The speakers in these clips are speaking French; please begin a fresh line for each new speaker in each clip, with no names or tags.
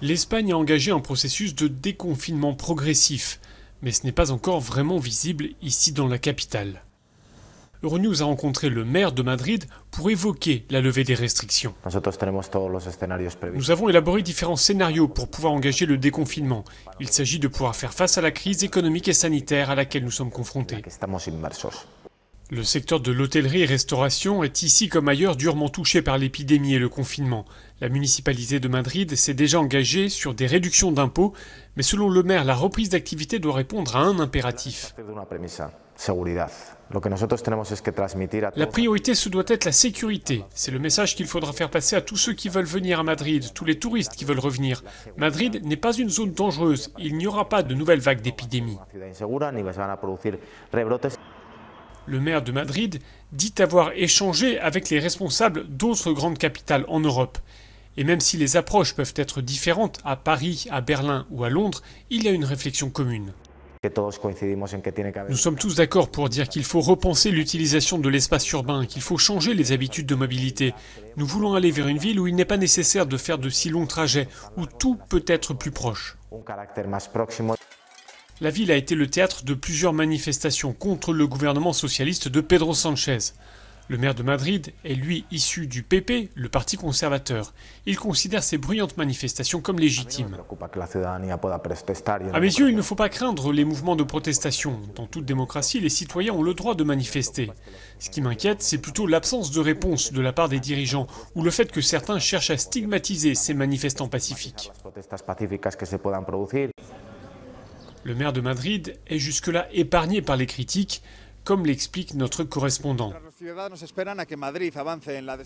L'Espagne a engagé un processus de déconfinement progressif, mais ce n'est pas encore vraiment visible ici dans la capitale. Euronews a rencontré le maire de Madrid pour évoquer la levée des restrictions. Nous avons élaboré différents scénarios pour pouvoir engager le déconfinement. Il s'agit de pouvoir faire face à la crise économique et sanitaire à laquelle nous sommes confrontés. Le secteur de l'hôtellerie-restauration est ici comme ailleurs durement touché par l'épidémie et le confinement. La municipalité de Madrid s'est déjà engagée sur des réductions d'impôts, mais selon le maire, la reprise d'activité doit répondre à un impératif. La priorité, ce doit être la sécurité. C'est le message qu'il faudra faire passer à tous ceux qui veulent venir à Madrid, tous les touristes qui veulent revenir. Madrid n'est pas une zone dangereuse. Il n'y aura pas de nouvelles vagues d'épidémie. Le maire de Madrid dit avoir échangé avec les responsables d'autres grandes capitales en Europe. Et même si les approches peuvent être différentes à Paris, à Berlin ou à Londres, il y a une réflexion commune. Nous sommes tous d'accord pour dire qu'il faut repenser l'utilisation de l'espace urbain, qu'il faut changer les habitudes de mobilité. Nous voulons aller vers une ville où il n'est pas nécessaire de faire de si longs trajets, où tout peut être plus proche. La ville a été le théâtre de plusieurs manifestations contre le gouvernement socialiste de Pedro Sánchez. Le maire de Madrid est lui issu du PP, le parti conservateur. Il considère ces bruyantes manifestations comme légitimes. À mes yeux, il ne faut pas craindre les mouvements de protestation. Dans toute démocratie, les citoyens ont le droit de manifester. Ce qui m'inquiète, c'est plutôt l'absence de réponse de la part des dirigeants ou le fait que certains cherchent à stigmatiser ces manifestants pacifiques. Le maire de Madrid est jusque-là épargné par les critiques, comme l'explique notre correspondant.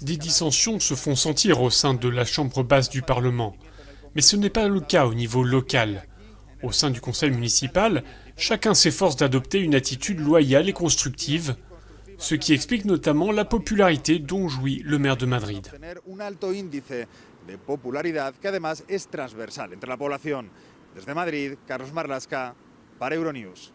Des dissensions se font sentir au sein de la chambre basse du Parlement. Mais ce n'est pas le cas au niveau local. Au sein du conseil municipal, chacun s'efforce d'adopter une attitude loyale et constructive, ce qui explique notamment la popularité dont jouit le maire de Madrid.
Desde Madrid, Carlos Marlasca, para Euronews.